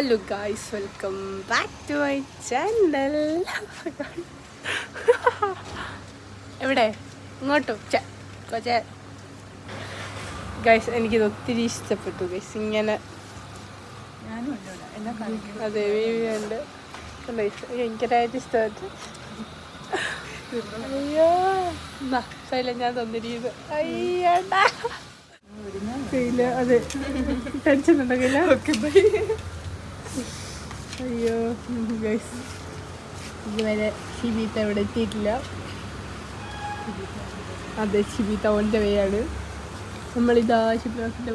Hello guys, welcome back to my channel. എവിടെ ഇങ്ങോട്ടോ കൊച്ചേ ഗൈസ്, എനിക്കിത് ഒത്തിരി ഇഷ്ടപ്പെട്ടു ഗൈസ്. ഇങ്ങനെ അതെ വീവിയുണ്ട് ഭയങ്കരമായിട്ട് ഇഷ്ടപ്പെട്ടു. അയ്യോ ശൈല ഞാൻ തന്നിരിക്കുന്നത്. അയ്യടാ അതെ ടെൻഷൻ ഉണ്ടെങ്കില. അയ്യോ ഗൈസ്, ഇതുവരെ ഷിബീത്ത ഇവിടെ എത്തിയിട്ടില്ല. അതെ, ഷിബീത്ത ഓൻ്റെ വേയാണ്. നമ്മളിതാ ഷിബിന്റെ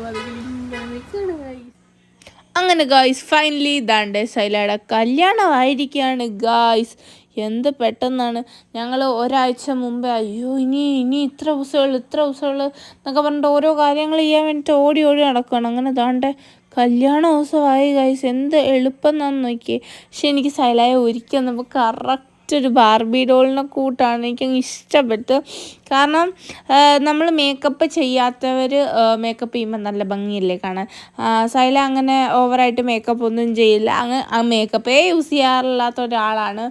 അങ്ങനെ ഗായ്സ്, ഫൈനലി ഇതാണ്ട് സൈലയുടെ കല്യാണമായിരിക്കുകയാണ് ഗായ്സ്. എന്ത് പെട്ടെന്നാണ്. ഞങ്ങൾ ഒരാഴ്ച മുമ്പേ അയ്യോ ഇനി ഇത്ര ദിവസമുള്ളൂ എന്നൊക്കെ പറഞ്ഞിട്ട് ഓരോ കാര്യങ്ങൾ ചെയ്യാൻ വേണ്ടിയിട്ട് ഓടി നടക്കുകയാണ്. അങ്ങനെ ഇതാണ്ട് കല്യാണ ദിവസമായി ഗൈസ്. എന്ത് എളുപ്പം എന്നാന്ന് നോക്കിയേ. പക്ഷെ എനിക്ക് സൈലയെ ഒരുക്കി വന്നപ്പോൾ കറക്റ്റ് ഒരു ബാർബി ഡോളിനെ കൂട്ടാണ്. എനിക്കങ്ങ് ഇഷ്ടപ്പെട്ടു. കാരണം നമ്മൾ മേക്കപ്പ് ചെയ്യാത്തവർ മേക്കപ്പ് ചെയ്യുമ്പോൾ നല്ല ഭംഗിയല്ലേ കാണാൻ. സൈല അങ്ങനെ ഓവറായിട്ട് മേക്കപ്പ് ഒന്നും ചെയ്യില്ല. ആ മേക്കപ്പേ യൂസ് ചെയ്യാറില്ലാത്ത ഒരാളാണ്.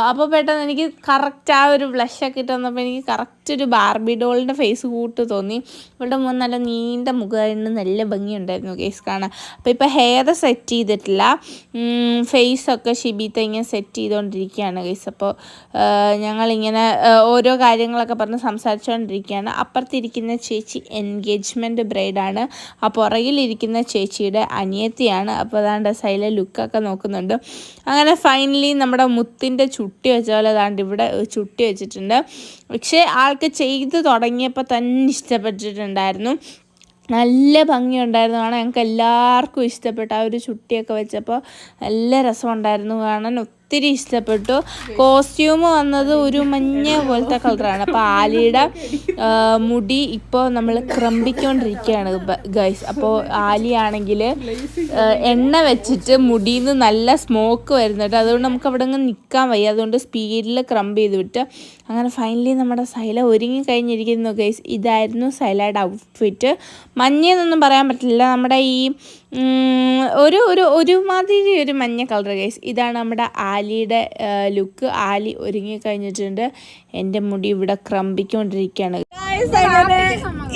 അപ്പോൾ പെട്ടെന്ന് എനിക്ക് കറക്റ്റ് ആ ഒരു ബ്ലഷൊക്കെ ഇട്ട് വന്നപ്പോൾ എനിക്ക് കറക്റ്റ് ഒരു ബാർബി ഡോളിൻ്റെ ഫേസ് കൂട്ട് തോന്നി. ഇവളുടെ മുഖം നല്ല നീണ്ട മുഖമായിരുന്നു, നല്ല ഭംഗിയുണ്ടായിരുന്നു കേസ് കാണാൻ. അപ്പോൾ ഇപ്പോൾ ഹെയർ സെറ്റ് ചെയ്തിട്ടില്ല, ഫേസൊക്കെ ഷിബീത്ത ഇങ്ങനെ സെറ്റ് ചെയ്തുകൊണ്ടിരിക്കുകയാണ് കേസ്. അപ്പോൾ ഞങ്ങളിങ്ങനെ ഓരോ കാര്യങ്ങളൊക്കെ പറഞ്ഞ് സംസാരിച്ചുകൊണ്ടിരിക്കുകയാണ്. അപ്പുറത്തിരിക്കുന്ന ചേച്ചി എൻഗേജ്മെൻറ്റ് ബ്രൈഡാണ്. ആ പുറകിലിരിക്കുന്ന ചേച്ചിയുടെ അനിയത്തിയാണ്. അപ്പോൾ അതാണ്ട് സൈല ലുക്കൊക്കെ നോക്കുന്നുണ്ട്. അങ്ങനെ ഫൈനലി നമ്മുടെ മുത്തിൻ്റെ ചുട്ടി വെച്ച പോലെ അതാണ്ട് ഇവിടെ ചുട്ടി വെച്ചിട്ടുണ്ട്. പക്ഷേ ആൾക്ക് ചെയ്ത് തുടങ്ങിയപ്പോൾ തന്നെ ഇഷ്ടപ്പെട്ടിട്ടുണ്ടായിരുന്നു. നല്ല ഭംഗിയുണ്ടായിരുന്നു കാണാൻ. ഞങ്ങൾക്ക് എല്ലാവർക്കും ഇഷ്ടപ്പെട്ടു. ആ ഒരു ചുട്ടിയൊക്കെ വെച്ചപ്പോൾ നല്ല രസമുണ്ടായിരുന്നു കാണാൻ. ഒത്തിരി ഇഷ്ടപ്പെട്ടു. കോസ്റ്റ്യൂം വന്നത് ഒരു മഞ്ഞ പോലത്തെ കളറാണ്. അപ്പോൾ ആലിയുടെ മുടി ഇപ്പോൾ നമ്മൾ ക്രമ്പിക്കൊണ്ടിരിക്കുകയാണ് ഗൈസ്. അപ്പോൾ ആലിയാണെങ്കിൽ എണ്ണ വെച്ചിട്ട് മുടിയിൽ നിന്ന് നല്ല സ്മോക്ക് വരുന്നുണ്ട്. അതുകൊണ്ട് നമുക്ക് അവിടെ നിന്ന് നിൽക്കാൻ വയ്യ. അതുകൊണ്ട് സ്പീഡിൽ ക്രംബ് ചെയ്ത് വിട്ട് അങ്ങനെ ഫൈനലി നമ്മുടെ സൈല ഒരുങ്ങി കഴിഞ്ഞിരിക്കുന്നു ഗൈസ്. ഇതായിരുന്നു സൈലയുടെ ഔട്ട്ഫിറ്റ്. മഞ്ഞയെന്നൊന്നും പറയാൻ പറ്റില്ല, നമ്മുടെ ഈ ഒരുമാതിരി ഒരു മഞ്ഞ കളർ ഗൈസ്. ഇതാണ് നമ്മുടെ ആലിയുടെ ലുക്ക്. ആലി ഒരുങ്ങി കഴിഞ്ഞിട്ടുണ്ട്. എൻ്റെ മുടി ഇവിടെ ക്രമ്പിക്കൊണ്ടിരിക്കുകയാണ്.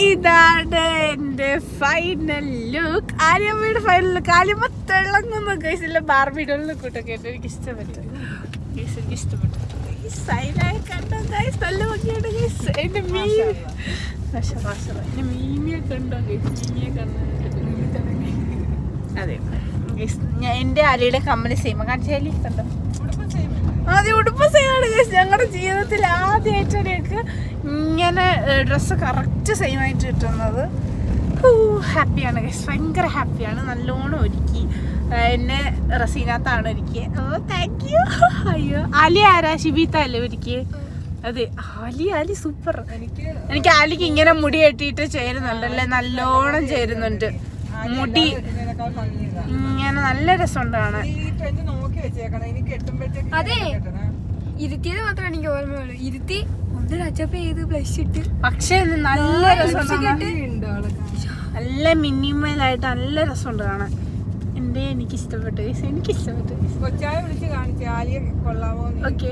ഇതാണ് എൻ്റെ ഫൈനൽ ലുക്ക്. ആര്യമ്മയുടെ ഫൈനൽ ലുക്ക്. ആര്യമ്മ തിളങ്ങുന്നു ഗൈസ്. ഇല്ല ബാർബിഡോളിനെ കൂട്ടൊക്കെ ആയിട്ട് എനിക്ക് ഇഷ്ടപ്പെട്ടു ഗൈസ്. എനിക്ക് ഇഷ്ടപ്പെട്ടു. കണ്ടോ ഗൈസ്, നല്ല ഭംഗിയാണ് ഗൈസ്. എൻ്റെ മീമിയെ കണ്ടോ ഗൈസ്? മീമിയെ കണ്ടോ? അതെ ഗൈസ്, എൻ്റെ ആലിയുടെ കമ്മല് സെയിം കാണിച്ചാലി കണ്ടോ? ആദ്യം ഉടുപ്പ് സെയിമാണ് ഗൈസ്. ഞങ്ങളുടെ ജീവിതത്തിൽ ആദ്യമായിട്ടാണ് ഞങ്ങൾക്ക് ഇങ്ങനെ ഡ്രസ്സ് കറക്റ്റ് സെയിം ആയിട്ട് കിട്ടുന്നത്. ഹാപ്പിയാണ് ഗൈസ്, ഭയങ്കര ഹാപ്പിയാണ്. നല്ലോണം ഒരുക്കി എന്നെ റസീനാത്താണ് ഒരുക്കി. ഓ താങ്ക് യു. അയ്യോ ആലി ആരാ? ഷിബീത്ത അല്ലേ ഒരുക്കി? അതെ, ആലി സൂപ്പർ. എനിക്ക് ആലിക്ക് ഇങ്ങനെ മുടി കെട്ടിയിട്ട് ചേരുന്നുണ്ടല്ലേ, നല്ലോണം ചേരുന്നുണ്ട് മുടി. ഇങ്ങനെ നല്ല രസമുണ്ട് കാണാൻ. അതെ, ഇരുത്തിയത് മാത്രമാണ് എനിക്ക് ഓർമ്മയുള്ളൂ. ഇരുത്തി ഒന്ന് ടച്ചപ്പ് ചെയ്ത് ബ്ലഷ് ഇട്ട്, പക്ഷെ നല്ല രസമുണ്ട്. നല്ല മിനിമലായിട്ട് നല്ല രസമുണ്ട് കാണാൻ. എനിക്ക് ഇഷ്ടപ്പെട്ടു. ഓക്കെ,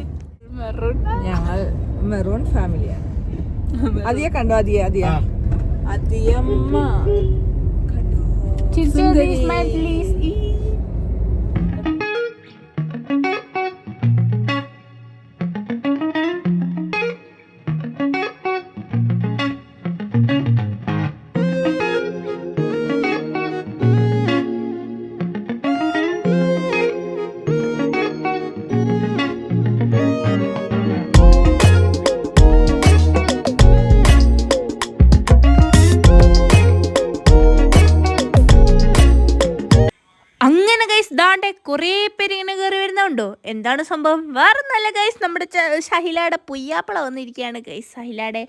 ഞങ്ങൾ മെറൂൺ ഫാമിലിയാണ്. അതിയെ കണ്ടോ? അതിയമ്മ ദാണ്ടെ കുറേ പേര് ഇങ്ങനെ കയറി വരുന്നുണ്ടോ. എന്താണ് സംഭവം? വേറെ നല്ല ഗൈസ്, നമ്മുടെ ഷഹിലയുടെ പുയ്യാപ്പള വന്നിരിക്കുകയാണ് ഗൈസ്. ഷഹിലയുടെ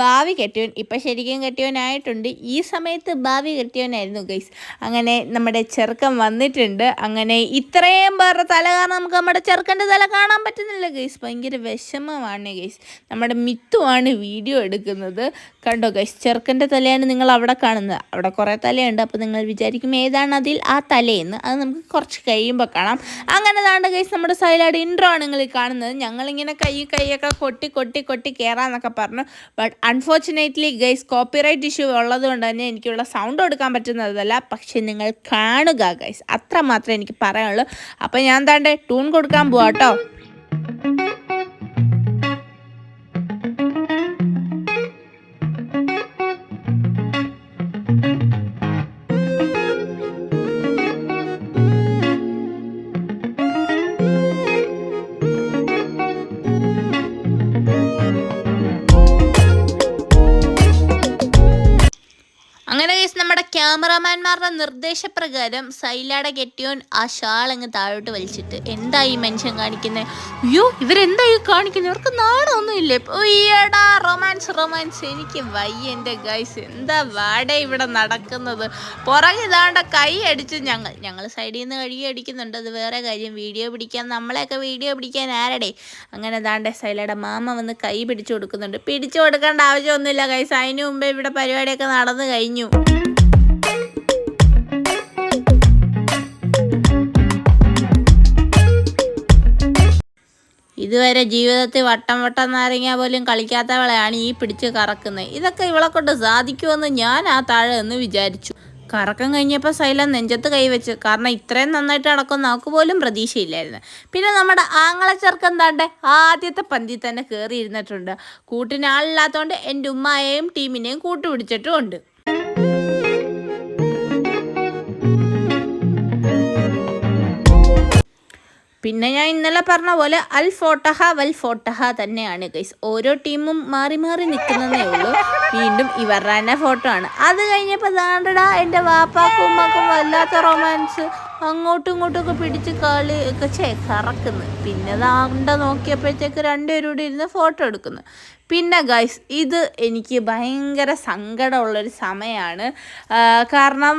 ഭാവി കെട്ടിയവൻ, ഇപ്പം ശരിക്കും കെട്ടിയവനായിട്ടുണ്ട്. ഈ സമയത്ത് ഭാവി കെട്ടിയവനായിരുന്നു ഗൈസ്. അങ്ങനെ നമ്മുടെ ചെറുക്കൻ വന്നിട്ടുണ്ട്. അങ്ങനെ ഇത്രയും പേരുടെ തല കാരണം നമുക്ക് നമ്മുടെ ചെറുക്കൻ്റെ തല കാണാൻ പറ്റുന്നില്ല ഗൈസ്. ഭയങ്കര വിഷമമാണ് ഗൈസ്. നമ്മുടെ മിത്തുവാണ് വീഡിയോ എടുക്കുന്നത്. കണ്ടോ ഗൈസ്, ചെറുക്കൻ്റെ തലയാണ് നിങ്ങൾ അവിടെ കാണുന്നത്. അവിടെ കുറേ തലയുണ്ട്. അപ്പോൾ നിങ്ങൾ വിചാരിക്കും ഏതാണ് അതിൽ ആ തലയെന്ന്. അത് നമുക്ക് കുറച്ച് കഴിയുമ്പോൾ കാണാം. അങ്ങനെ താണ്ട് ഗൈസ് നമ്മുടെ സൈലയുടെ ഇൻട്രോ ആണ് നിങ്ങൾ കാണുന്നത്. ഞങ്ങളിങ്ങനെ കൈയൊക്കെ കൊട്ടി കയറാന്നൊക്കെ പറഞ്ഞു. But unfortunately guys copyright issue ഉള്ളത് കൊണ്ട് തന്നെ എനിക്കുള്ള സൗണ്ട് കൊടുക്കാൻ പറ്റുന്നതല്ല. പക്ഷെ നിങ്ങൾ കാണുക ഗൈസ്, അത്ര മാത്രമേ എനിക്ക് പറയാനുള്ളൂ. അപ്പം ഞാൻ താണ്ടെ ട്യൂൺ കൊടുക്കാൻ പോവാം കേട്ടോ. അങ്ങനെ ഗൈസ് നമ്മുടെ ക്യാമറാമാൻമാരുടെ നിർദ്ദേശപ്രകാരം സൈലയുടെ കെട്ടിയോൻ ആ ഷാൾ അങ്ങ് താഴോട്ട് വലിച്ചിട്ട് എന്തായി മനുഷ്യൻ കാണിക്കുന്നത്? അയ്യോ ഇവരെന്തായി കാണിക്കുന്നത്? ഇവർക്ക് നാണമൊന്നും ഇല്ലേ? ഒയ്യടാ റൊമാൻസ്. എനിക്ക് വയ്യ എൻ്റെ ഗൈസ്, എന്താ വാട ഇവിടെ നടക്കുന്നത്? പുറകെ ഇതാണ്ട കൈ അടിച്ച് ഞങ്ങൾ സൈഡിൽ നിന്ന് കഴുകി അടിക്കുന്നുണ്ട്. അത് വേറെ കാര്യം. നമ്മളെയൊക്കെ വീഡിയോ പിടിക്കാൻ ആരടെ? അങ്ങനെ ദാണ്ടെ സൈലയുടെ മാമ വന്ന് കൈ പിടിച്ചു കൊടുക്കുന്നുണ്ട്. പിടിച്ചു കൊടുക്കേണ്ട ആവശ്യമൊന്നുമില്ല ഗൈസ്, അതിന് മുമ്പേ ഇവിടെ പരിപാടിയൊക്കെ നടന്നു കഴിഞ്ഞു. ഇതുവരെ ജീവിതത്തിൽ വട്ടം നാരങ്ങ പോലും കളിക്കാത്തവളെയാണ് ഈ പിടിച്ച് കറക്കുന്നത്. ഇതൊക്കെ ഇവളെ കൊണ്ട് സാധിക്കുമെന്ന് ഞാൻ ആ താഴെ നിന്ന് വിചാരിച്ചു. കറക്കം കഴിഞ്ഞപ്പോൾ സൈല നെഞ്ചത്ത് കൈവച്ച്. കാരണം ഇത്രയും നന്നായിട്ട് നടക്കും നമുക്ക് പോലും പ്രതീക്ഷയില്ലായിരുന്നു. പിന്നെ നമ്മുടെ ആങ്ങളെ ചെറുക്കൻ താണ്ടെ ആദ്യത്തെ പന്തി തന്നെ കയറി ഇരുന്നിട്ടുണ്ട്. കൂട്ടിന് ആളില്ലാത്തതുകൊണ്ട് എൻ്റെ ഉമ്മായെയും ടീമിനെയും കൂട്ടുപിടിച്ചിട്ടുമുണ്ട്. പിന്നെ ഞാൻ ഇന്നലെ പറഞ്ഞ പോലെ അൽ ഫോട്ടഹ തന്നെയാണ് ഗൈസ്. ഓരോ ടീമും മാറി നിൽക്കുന്നതേ ഉള്ളൂ. വീണ്ടും ഇവരുടെ തന്നെ ഫോട്ടോ ആണ്. അത് കഴിഞ്ഞപ്പോൾ ദാണ്ടടാ എൻ്റെ വാപ്പാക്കും ഉമ്മാക്കും വല്ലാത്ത റൊമാൻസ്. അങ്ങോട്ടും ഇങ്ങോട്ടുമൊക്കെ പിടിച്ച് കറക്കുന്നു. പിന്നെ ദാണ്ട നോക്കിയപ്പോഴത്തേക്ക് രണ്ടുപേരും കൂടി ഇരുന്ന് ഫോട്ടോ എടുക്കുന്നു. പിന്നെ ഗൈസ് ഇത് എനിക്ക് ഭയങ്കര സങ്കടമുള്ളൊരു സമയമാണ്. കാരണം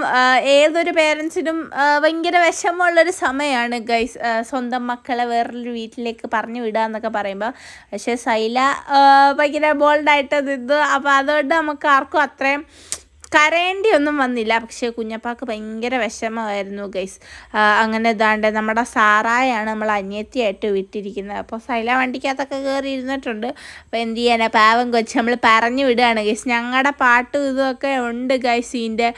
ഏതൊരു പേരൻസിനും ഭയങ്കര വിഷമമുള്ളൊരു സമയമാണ് ഗൈസ്, സ്വന്തം മക്കളെ വേറൊരു വീട്ടിലേക്ക് പറഞ്ഞു വിടുക എന്നൊക്കെ പറയുമ്പോൾ. പക്ഷേ സൈല ഭയങ്കര ബോൾഡായിട്ട് നിന്നു. അപ്പോൾ അതുകൊണ്ട് നമുക്ക് ആർക്കും അത്രയും കരയേണ്ടി ഒന്നും വന്നില്ല. പക്ഷേ കുഞ്ഞപ്പാക്ക് ഭയങ്കര വിഷമമായിരുന്നു ഗൈസ്. അങ്ങനെ ഇതാണ്ട് നമ്മുടെ സാറായാണ് നമ്മൾ അനിയത്തിയായിട്ട് വിട്ടിരിക്കുന്നത്. അപ്പോൾ സൈല വണ്ടിക്കകത്തൊക്കെ കയറി ഇരുന്നിട്ടുണ്ട്. അപ്പോൾ എന്ത് ചെയ്യാനാ, പാവം കൊച്ച് നമ്മൾ പറഞ്ഞു വിടുകയാണ് ഗൈസ്. ഞങ്ങളുടെ പാട്ടും ഇതുമൊക്കെ ഉണ്ട് ഗൈസ്, ഇതിൻ്റെ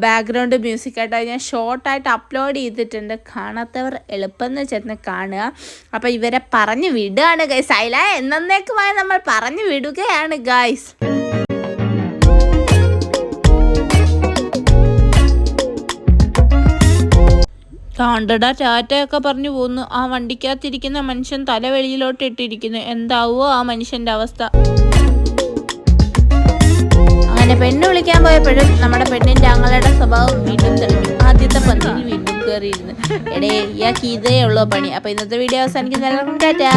ബാക്ക്ഗ്രൗണ്ട് മ്യൂസിക്കായിട്ട്. ഞാൻ ഷോർട്ടായിട്ട് അപ്ലോഡ് ചെയ്തിട്ടുണ്ട്. കാണാത്തവർ എളുപ്പം ചെന്ന് കാണുക. അപ്പോൾ ഇവരെ പറഞ്ഞു വിടുകയാണ് ഗൈസ്. സൈല എന്നേക്കുമായി നമ്മൾ പറഞ്ഞു വിടുകയാണ് ഗൈസ്. കാണ്ടടാ ടാറ്റയൊക്കെ പറഞ്ഞു പോകുന്നു. ആ വണ്ടിക്കകത്തിരിക്കുന്ന മനുഷ്യൻ തല വെളിയിലോട്ട് ഇട്ടിരിക്കുന്നു. എന്താവോ ആ മനുഷ്യൻ്റെ അവസ്ഥ. അങ്ങനെ പെണ്ണ് വിളിക്കാൻ പോയപ്പോഴും നമ്മുടെ പെണ്ണിൻ്റെ ആങ്ങളുടെ സ്വഭാവം വീണ്ടും തെളിഞ്ഞു. ആദ്യത്തെ പന്തിൽ വീണ്ടും കയറിയിരുന്നു. ഇയാൾക്ക് ഇതേ ഉള്ളൂ പണി. അപ്പോൾ ഇന്നത്തെ വീഡിയോ അവസാനിക്കുന്ന ടാറ്റാ.